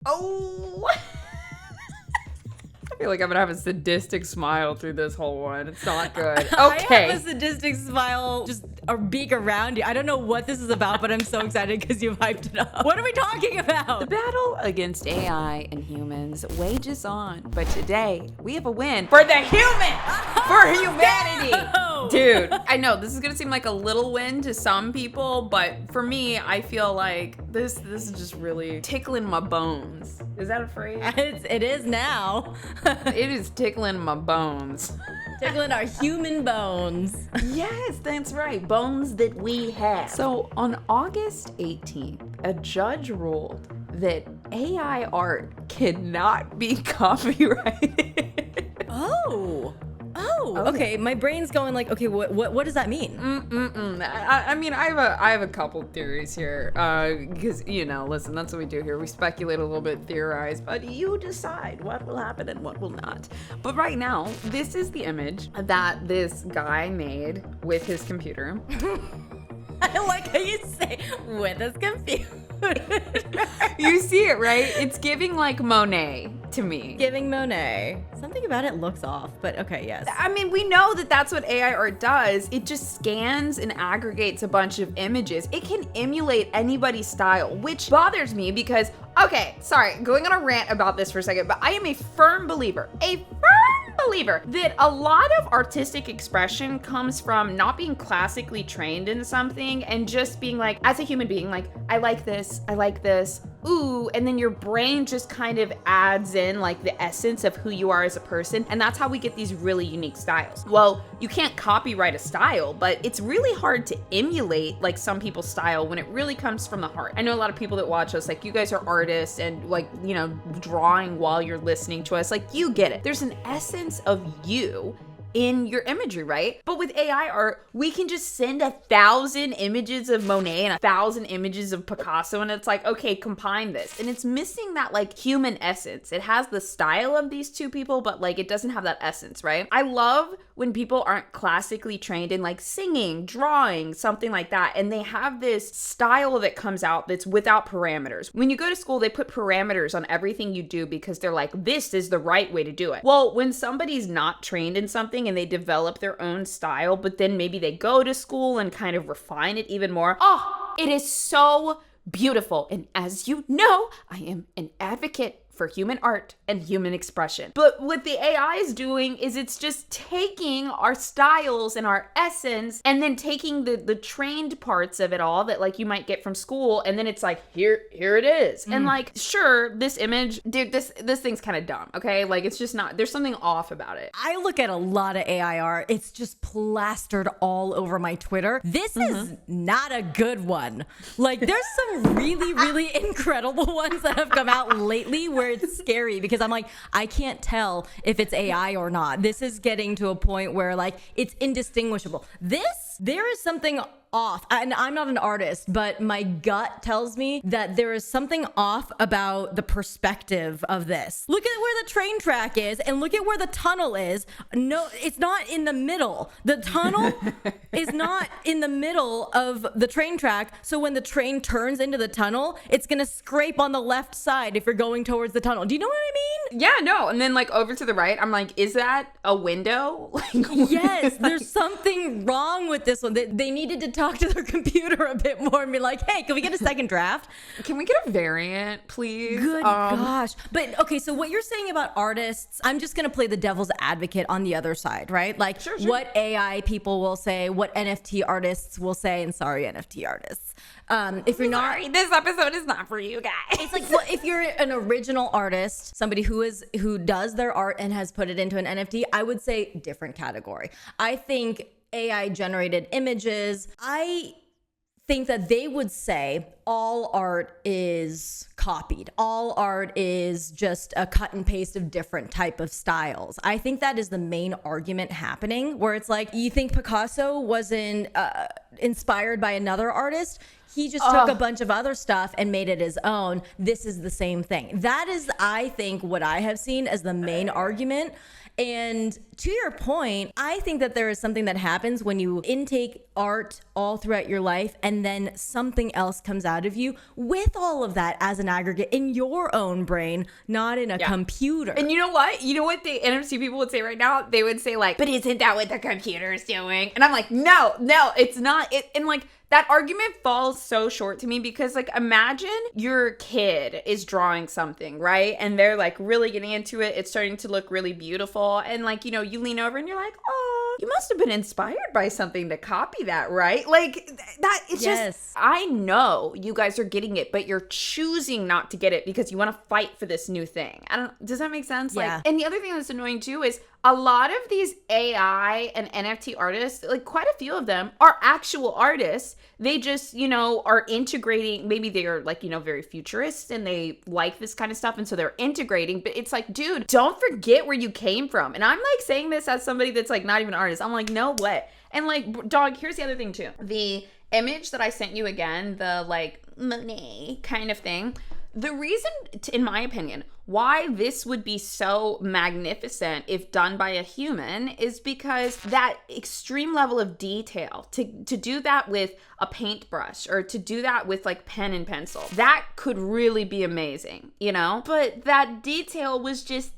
Oh. I feel like I'm gonna have a sadistic smile through this whole one. It's not good. Okay. I have a sadistic smile, just a beak around you. I don't know what this is about, but I'm so excited because you've hyped it up. What are we talking about? The battle against AI and humans wages on, but today we have a win for the human, for humanity. Dude, I know this is gonna seem like a little win to some people, but for me, I feel like this is just really tickling my bones. Is that a phrase? It is now. It is tickling my bones. Tickling our human bones. Yes, that's right. Bones that we have. So on August 18th, a judge ruled that AI art cannot be copyrighted. Okay. My brain's going like, okay, what does that mean? I mean, I have a couple theories here, because listen, that's what we do here. We speculate a little bit, theorize, but you decide what will happen and what will not. But right now, this is the image that this guy made with his computer. I like how you say with his computer. You see it, right? It's giving like Monet to me. Giving Monet. Something about it looks off, but okay, yes. I mean, we know that that's what AI art does. It just scans and aggregates a bunch of images. It can emulate anybody's style, which bothers me because, okay, sorry, going on a rant about this for a second, but I am a firm believer that a lot of artistic expression comes from not being classically trained in something and just being like, as a human being, like, I like this, ooh, and then your brain just kind of adds in like the essence of who you are as a person, and that's how we get these really unique styles. Well, you can't copyright a style, but it's really hard to emulate like some people's style when it really comes from the heart. I know a lot of people that watch us, like, you guys are artists and like, drawing while you're listening to us, like, you get it. There's an essence of you in your imagery, right? But with AI art, we can just send 1,000 images of Monet and 1,000 images of Picasso, and it's like, okay, combine this. And it's missing that like human essence. It has the style of these two people, but like it doesn't have that essence, right? I love when people aren't classically trained in like singing, drawing, something like that, and they have this style that comes out that's without parameters. When you go to school, they put parameters on everything you do because they're like, this is the right way to do it. Well, when somebody's not trained in something and they develop their own style, but then maybe they go to school and kind of refine it even more, oh, it is so beautiful. And as you know, I am an advocate for human art and human expression. But what the AI is doing is it's just taking our styles and our essence and then taking the trained parts of it all that like you might get from school, and then it's like, here it is. And like, sure, this image, dude, this thing's kind of dumb, okay? Like, it's just not, there's something off about it. I look at a lot of AI art. It's just plastered all over my Twitter. This is not a good one. Like, there's some really, really incredible ones that have come out lately where it's scary because I'm like, I can't tell if it's AI or not. This is getting to a point where like it's indistinguishable. There is something off. And I'm not an artist, but my gut tells me that there is something off about the perspective of this. Look at where the train track is and look at where the tunnel is. No, it's not in the middle. The tunnel is not in the middle of the train track. So when the train turns into the tunnel, it's going to scrape on the left side if you're going towards the tunnel. Do you know what I mean? Yeah, no. And then like over to the right, I'm like, is that a window? Yes, there's something wrong with this one. They needed to talk to their computer a bit more and be like, hey, can we get a second draft? Can we get a variant, please? Good gosh. But okay, so what you're saying about artists, I'm just going to play the devil's advocate on the other side, right? Like sure. What AI people will say, what NFT artists will say, and sorry, NFT artists. If you're not, sorry, this episode is not for you guys. It's like, well, if you're an original artist, somebody who does their art and has put it into an NFT, I would say different category. I think AI generated images, I think that they would say all art is copied. All art is just a cut and paste of different type of styles. I think that is the main argument happening, where it's like, you think Picasso wasn't inspired by another artist? He just took a bunch of other stuff and made it his own. This is the same thing. That is, I think, what I have seen as the main argument. And to your point, I think that there is something that happens when you intake art all throughout your life and then something else comes out of you with all of that as an aggregate in your own brain, not in a computer. And you know what? You know what the NFC people would say right now? They would say like, but isn't that what the computer is doing? And I'm like, no, it's not. And like, that argument falls so short to me because, like, imagine your kid is drawing something, right? And they're, like, really getting into it. It's starting to look really beautiful. And, like, you know, you lean over and you're like, oh, you must have been inspired by something to copy that, right? Like, that, it's just, I know you guys are getting it, but you're choosing not to get it because you want to fight for this new thing. Does that make sense? Yeah. Like, and the other thing that's annoying, too, is a lot of these AI and NFT artists, like quite a few of them are actual artists. They just, you know, are integrating. Maybe they're like, you know, very futurist and they like this kind of stuff. And so they're integrating. But it's like, dude, don't forget where you came from. And I'm like saying this as somebody that's like not even an artist. I'm like, no, what? And like, dog, here's the other thing too. The image that I sent you again, the like Monet kind of thing. The reason, in my opinion, why this would be so magnificent if done by a human is because that extreme level of detail, to do that with a paintbrush or to do that with like pen and pencil, that could really be amazing, you know? But that detail was just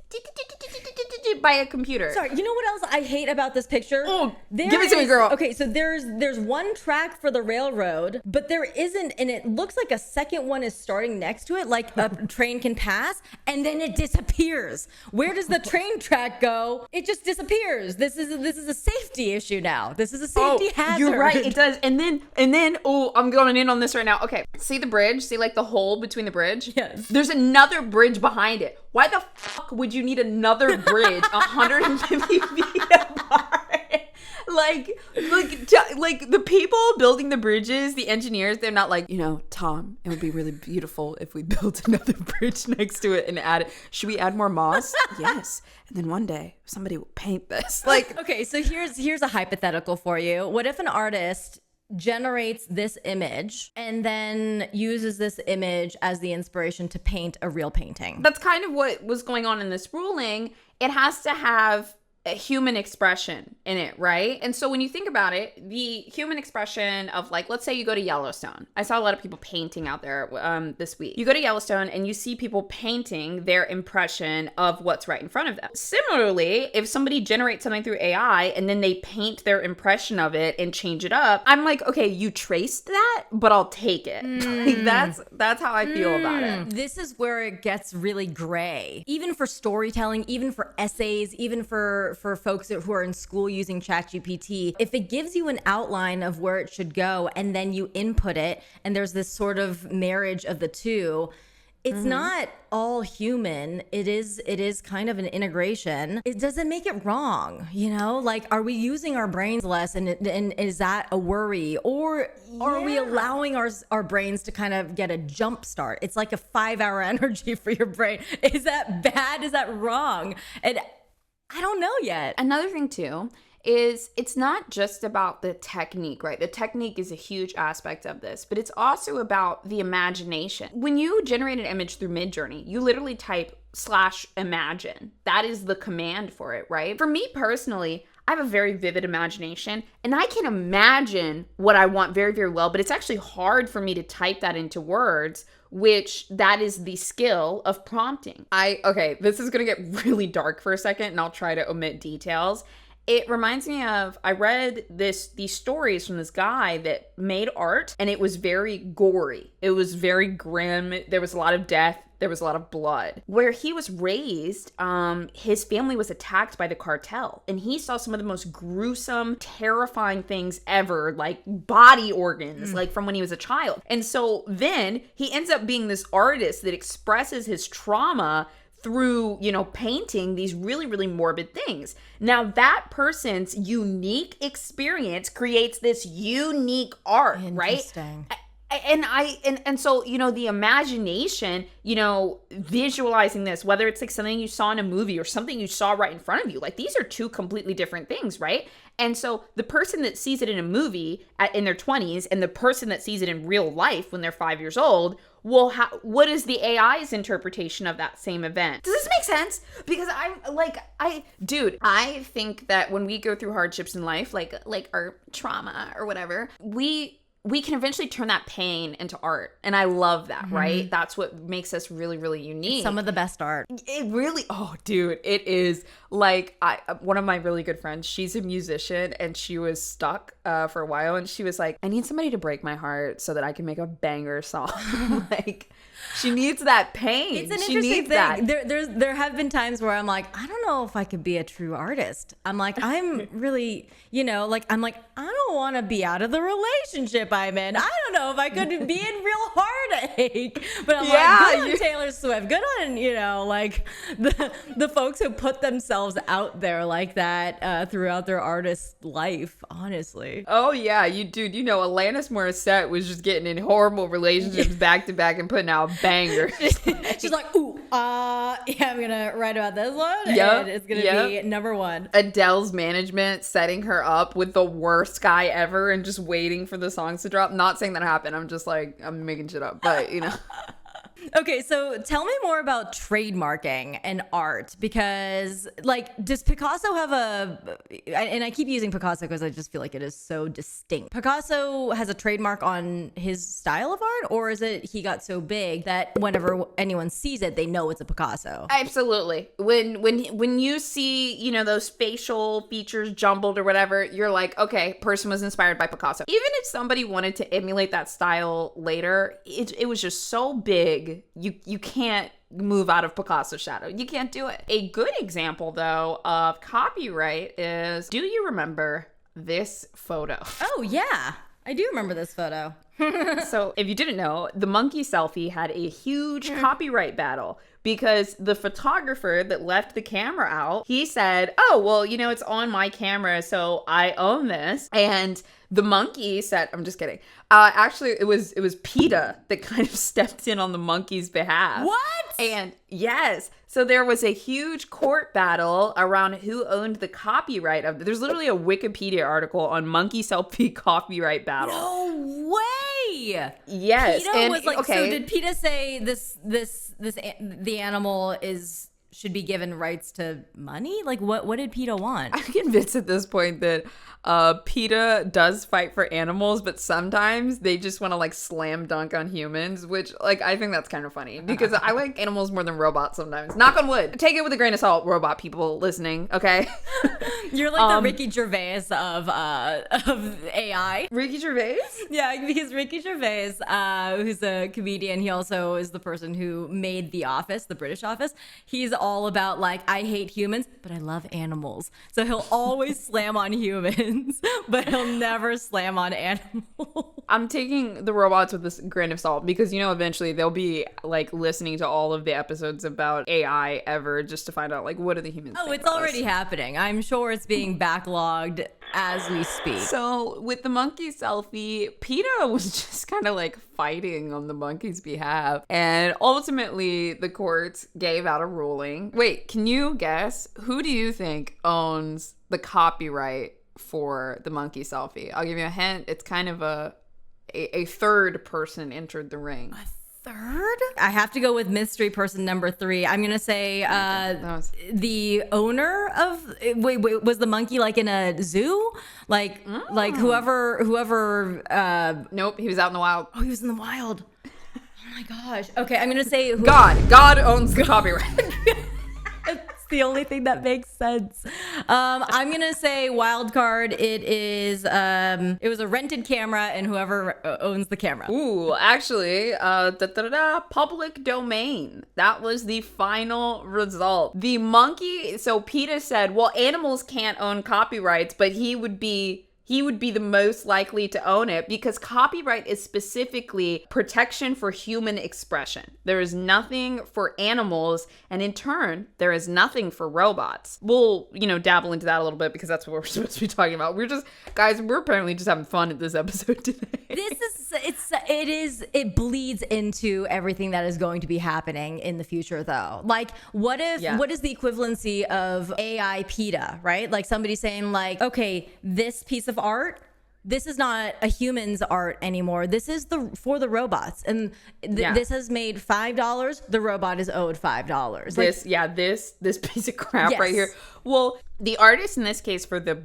by a computer. Sorry, you know what else I hate about this picture? Oh, give it to me, girl. Okay, so there's one track for the railroad, but there isn't, and it looks like a second one is starting next to it, like a train can pass, and then it disappears. Where does the train track go? It just disappears. This is a safety issue now. This is a safety hazard. You're right, it does. And then, I'm going in on this right now. Okay, see the bridge? See like the hole between the bridge? Yes. There's another bridge behind it. Why the fuck would you need another bridge 150 feet apart? Like the people building the bridges, the engineers, they're not like, you know, Tom, it would be really beautiful if we built another bridge next to it and add it. Should we add more moss? Yes. And then one day somebody will paint this. Like, okay, so here's a hypothetical for you. What if an artist generates this image and then uses this image as the inspiration to paint a real painting? That's kind of what was going on in this ruling. It has to have a human expression in it, right? And so when you think about it, the human expression of like, let's say you go to Yellowstone. I saw a lot of people painting out there this week. You go to Yellowstone and you see people painting their impression of what's right in front of them. Similarly, if somebody generates something through AI and then they paint their impression of it and change it up, I'm like, okay, you traced that, but I'll take it. Like, that's how I feel about it. This is where it gets really gray. Even for storytelling, even for essays, even for folks who are in school using ChatGPT, if it gives you an outline of where it should go and then you input it and there's this sort of marriage of the two, it's not all human. It is kind of an integration. It doesn't make it wrong, you know? Like, are we using our brains less and is that a worry? Or are we allowing our brains to kind of get a jump start? It's like a 5-hour energy for your brain. Is that bad? Is that wrong? And I don't know yet. Another thing too is it's not just about the technique, right? The technique is a huge aspect of this, but it's also about the imagination. When you generate an image through Midjourney, you literally type /imagine. That is the command for it, right? For me personally, I have a very vivid imagination and I can imagine what I want very, very well, but it's actually hard for me to type that into words, which that is the skill of prompting. Okay, this is gonna get really dark for a second and I'll try to omit details. It reminds me of, I read these stories from this guy that made art and it was very gory. It was very grim. There was a lot of death. There was a lot of blood. Where he was raised, his family was attacked by the cartel and he saw some of the most gruesome, terrifying things ever, like body organs, like from when he was a child. And so then he ends up being this artist that expresses his trauma through, you know, painting these really, really morbid things. Now that person's unique experience creates this unique art, right? And so, the imagination, visualizing this, whether it's like something you saw in a movie or something you saw right in front of you, like these are two completely different things, right? And so the person that sees it in a movie in their 20s and the person that sees it in real life when they're 5 years old, what is the AI's interpretation of that same event? Does this make sense? Because I think that when we go through hardships in life, like our trauma or whatever, we can eventually turn that pain into art. And I love that, right? That's what makes us really, really unique. It's some of the best art. It really, oh, dude, it is. Like, one of my really good friends, she's a musician, and she was stuck for a while, and she was like, I need somebody to break my heart so that I can make a banger song. Like, she needs that pain. It's an she interesting needs thing. That. There have been times where I'm like, I don't know if I could be a true artist. I'm like, I'm really, I'm like, I don't want to be out of the relationship I'm in. I don't know if I could be in real heartache. But I'm like, good on Taylor Swift. Good on, like the folks who put themselves out there like that throughout their artist life, honestly. Oh, yeah. Alanis Morissette was just getting in horrible relationships back to back and putting out bangers. She's like, ooh, I'm gonna write about this one. Yep, and it's gonna be number one. Adele's management setting her up with the worst guy ever and just waiting for the songs to drop. Not saying that happened. I'm just like, I'm making shit up, but Okay, so tell me more about trademarking and art, because does Picasso have and I keep using Picasso because I just feel like it is so distinct. Picasso has a trademark on his style of art, or is it he got so big that whenever anyone sees it, they know it's a Picasso? Absolutely. When you see, those facial features jumbled or whatever, you're like, okay, person was inspired by Picasso. Even if somebody wanted to emulate that style later, it was just so big. You can't move out of Picasso's shadow. You can't do it. A good example, though, of copyright is, do you remember this photo? Oh, yeah. I do remember this photo. So if you didn't know, the monkey selfie had a huge copyright battle because the photographer that left the camera out, he said, oh, well, it's on my camera, so I own this. And the monkey said, I'm just kidding. Actually, it was PETA that kind of stepped in on the monkey's behalf. What? And yes. So there was a huge court battle around who owned the copyright of. There's literally a Wikipedia article on monkey selfie copyright battle. No way. Yes. PETA was like, okay. So did PETA say the animal should be given rights to money? Like, what did PETA want? I'm convinced at this point that PETA does fight for animals, but sometimes they just want to slam dunk on humans, which I think that's kind of funny because I like animals more than robots sometimes. Knock on wood. Take it with a grain of salt, robot people listening, okay? You're like the Ricky Gervais of AI. Ricky Gervais? Yeah, because Ricky Gervais, who's a comedian, he also is the person who made The Office, the British Office. He's all about I hate humans, but I love animals. So he'll always slam on humans, but he'll never slam on animals. I'm taking the robots with this grain of salt because, eventually they'll be listening to all of the episodes about AI ever just to find out what do the humans think it's about already us. happening. I'm sure it's being backlogged as we speak. So with the monkey selfie, PETA was just kind of fighting on the monkey's behalf. And ultimately the courts gave out a ruling. Wait, can you guess who do you think owns the copyright for the monkey selfie? I'll give you a hint. It's kind of a third person entered the ring. Third? I have to go with mystery person number 3. I'm gonna say the owner of. Wait, was the monkey in a zoo? Whoever. Nope, he was out in the wild. Oh, he was in the wild. Oh my gosh. Okay, I'm gonna say God owns the copyright. It's the only thing that makes sense. I'm gonna say wild card. It was a rented camera, and whoever owns the camera. Ooh, actually, public domain. That was the final result. The monkey. So PETA said, well, animals can't own copyrights, but he would be the most likely to own it because copyright is specifically protection for human expression. There is nothing for animals, and in turn, there is nothing for robots. We'll, dabble into that a little bit because that's what we're supposed to be talking about. We're apparently just having fun at this episode today. it bleeds into everything that is going to be happening in the future, though. Like, what is the equivalency of AI PETA, right? Like somebody saying like, okay, this piece of art, this is not a human's art anymore. This is for the robots. And this has made $5. The robot is owed $5. This piece of crap right here. Well, the artist in this case for the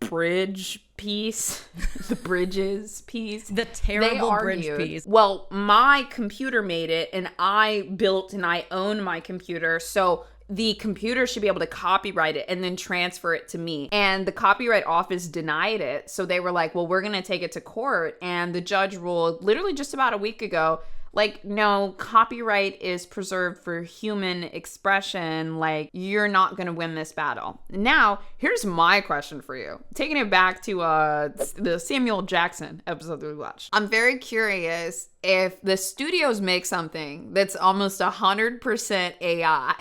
bridge piece, the bridges piece, the terrible bridge piece. Well, my computer made it, and I built and I own my computer, so the computer should be able to copyright it and then transfer it to me. And the Copyright Office denied it. So they were like, well, we're going to take it to court. And the judge ruled literally just about a week ago, like, no, copyright is preserved for human expression. Like, you're not going to win this battle. Now, here's my question for you. Taking it back to the Samuel Jackson episode that we watched. I'm very curious if the studios make something that's almost 100% AI.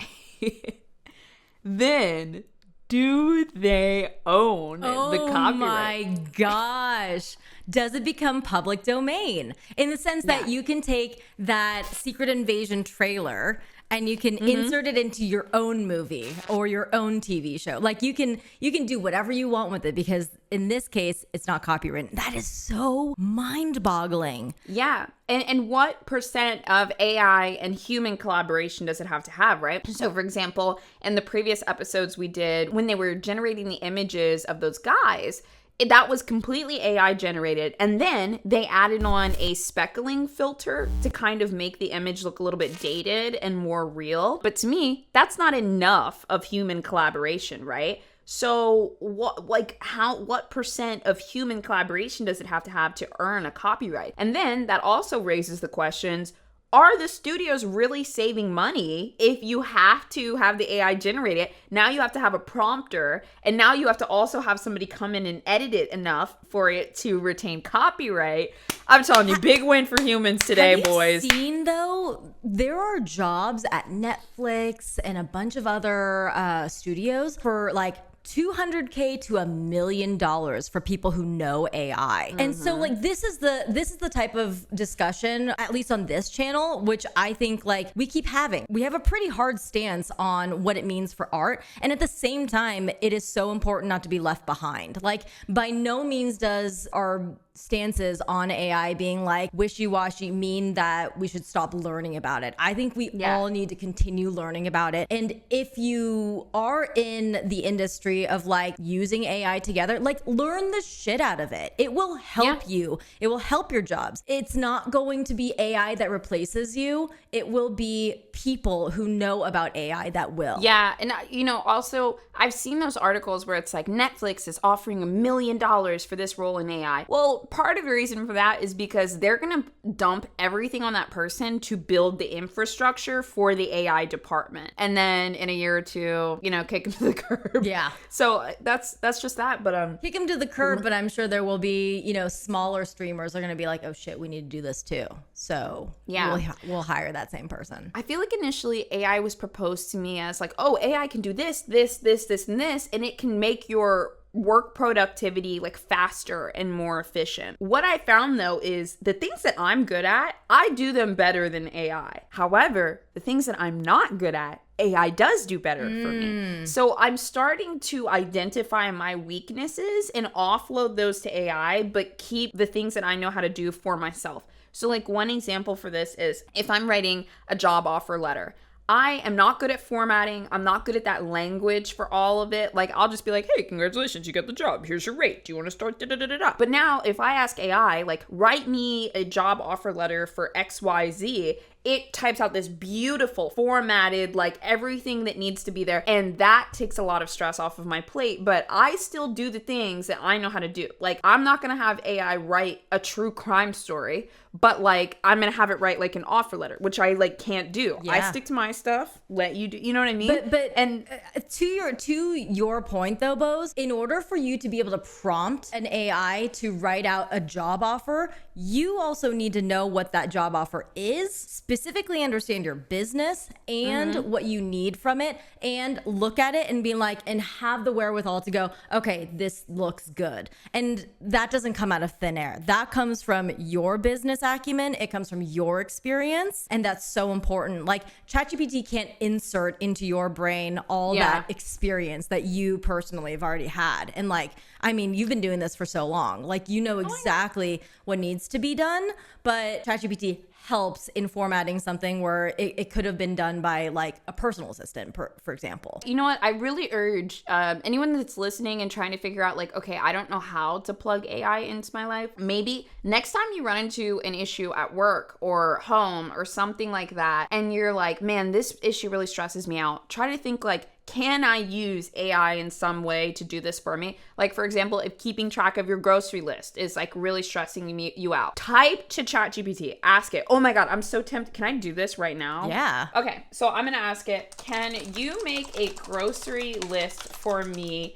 Then do they own the copyright? Oh my gosh. Does it become public domain? In the sense that you can take that Secret Invasion trailer and you can insert it into your own movie or your own TV show. Like you can do whatever you want with it, because in this case, it's not copyrighted. That is so mind-boggling. Yeah. And what percent of AI and human collaboration does it have to have, right? So, for example, in the previous episodes we did, when they were generating the images of those guys, that was completely AI generated. And then they added on a speckling filter to kind of make the image look a little bit dated and more real. But to me, that's not enough of human collaboration, right? So what percent of human collaboration does it have to earn a copyright? And then that also raises the questions, are the studios really saving money if you have to have the AI generate it? Now you have to have a prompter, and now you have to also have somebody come in and edit it enough for it to retain copyright. I'm telling you, big win for humans today, boys. Have you seen, though, there are jobs at Netflix and a bunch of other studios for like $200K to $1 million for people who know AI. And so like this is the type of discussion, at least on this channel, which I think like we keep having. We have a pretty hard stance on what it means for art, and at the same time it is so important not to be left behind. Like by no means does our stances on AI being like wishy-washy mean that we should stop learning about it. I think we all need to continue learning about it. And if you are in the industry of like using AI together, like learn the shit out of it. It will help you. It will help your jobs. It's not going to be AI that replaces you. It will be people who know about AI that will. Yeah. And also I've seen those articles where it's like Netflix is offering $1 million for this role in AI. Well, part of the reason for that is because they're going to dump everything on that person to build the infrastructure for the AI department. And then in a year or two, kick them to the curb. Yeah. So that's just that. But kick them to the curb, but I'm sure there will be, smaller streamers are going to be like, oh shit, we need to do this too. So we'll hire that same person. I feel like initially AI was proposed to me as like, oh, AI can do this, this, this, this, and this, and it can make your work productivity like faster and more efficient. What I found though is the things that I'm good at, I do them better than AI. However, the things that I'm not good at, AI does do better for me. So I'm starting to identify my weaknesses and offload those to AI, but keep the things that I know how to do for myself. So like one example for this is if I'm writing a job offer letter, I am not good at formatting. I'm not good at that language for all of it. Like, I'll just be like, hey, congratulations, you got the job. Here's your rate. Do you want to start da-da-da-da-da? But now, if I ask AI, like, write me a job offer letter for XYZ, it types out this beautiful formatted, like everything that needs to be there. And that takes a lot of stress off of my plate, but I still do the things that I know how to do. Like, I'm not going to have AI write a true crime story, but like, I'm going to have it write like an offer letter, which I like can't do. Yeah. I stick to my stuff, let you do, you know what I mean? And to your point though, Boze, in order for you to be able to prompt an AI to write out a job offer, you also need to know what that job offer is specifically understand your business and what you need from it, and look at it and be like, and have the wherewithal to go, okay, this looks good. And that doesn't come out of thin air. That comes from your business acumen. It comes from your experience. And that's so important. Like, ChatGPT can't insert into your brain all that experience that you personally have already had. And like, I mean, you've been doing this for so long. Like, you know exactly what needs to be done, but ChatGPT helps in formatting something where it could have been done by like a personal assistant, for example. You know what? I really urge anyone that's listening and trying to figure out like, okay, I don't know how to plug AI into my life. Maybe next time you run into an issue at work or home or something like that, and you're like, man, this issue really stresses me out. Try to think like, can I use AI in some way to do this for me? Like, for example, if keeping track of your grocery list is like really stressing you out, type to ChatGPT, ask it. Oh my God, I'm so tempted. Can I do this right now? Yeah. Okay, so I'm gonna ask it, can you make a grocery list for me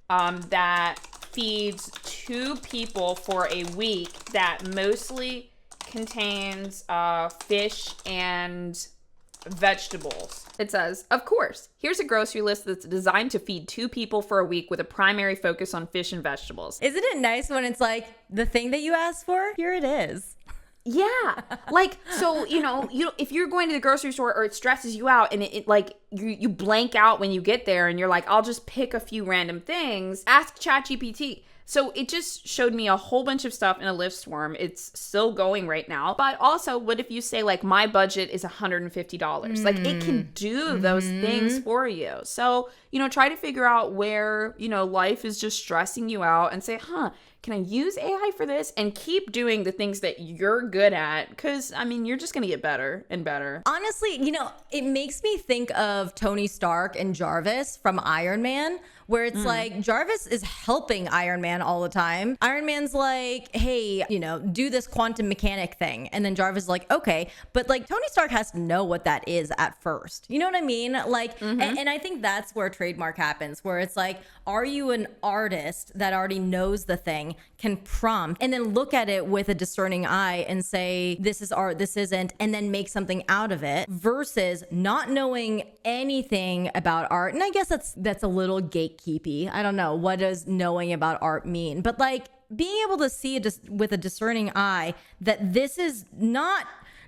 that feeds 2 people for a week that mostly contains fish and vegetables? It says, of course, here's a grocery list that's designed to feed 2 people for a week with a primary focus on fish and vegetables. Isn't it nice when it's like the thing that you asked for? Here it is. Yeah. Like, so, you know, if you're going to the grocery store or it stresses you out and it like you blank out when you get there and you're like, I'll just pick a few random things, ask ChatGPT. So it just showed me a whole bunch of stuff in a list form. It's still going right now. But also, what if you say like, my budget is $150? Like, it can do those things for you. So, you know, try to figure out where, you know, life is just stressing you out and say, can I use AI for this? And keep doing the things that you're good at. Because, I mean, you're just going to get better and better. Honestly, you know, it makes me think of Tony Stark and Jarvis from Iron Man, where it's like Jarvis is helping Iron Man all the time. Iron Man's like, hey, you know, do this quantum mechanic thing. And then Jarvis is like, okay. But like Tony Stark has to know what that is at first. You know what I mean? Like, and I think that's where trademark happens, where it's like, are you an artist that already knows the thing, can prompt, and then look at it with a discerning eye and say, this is art, this isn't, and then make something out of it, versus not knowing anything about art. And I guess that's a little gatekeepy. I don't know. What does knowing about art mean? But like being able to see with a discerning eye that this is not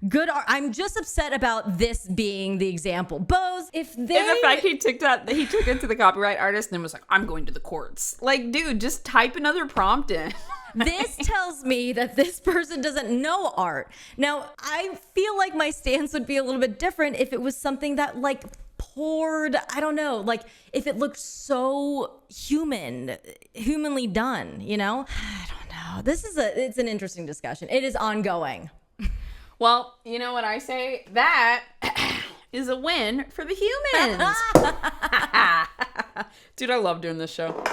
good art. I'm just upset about this being the example. Boze, if they... And the fact he took it to the copyright artist and then was like, I'm going to the courts. Like, dude, just type another prompt in. This tells me that this person doesn't know art. Now, I feel like my stance would be a little bit different if it was something that like poured, I don't know, like if it looked so humanly done, you know? I don't know. It's an interesting discussion. It is ongoing. Well, you know what I say? That is a win for the humans. Dude, I love doing this show.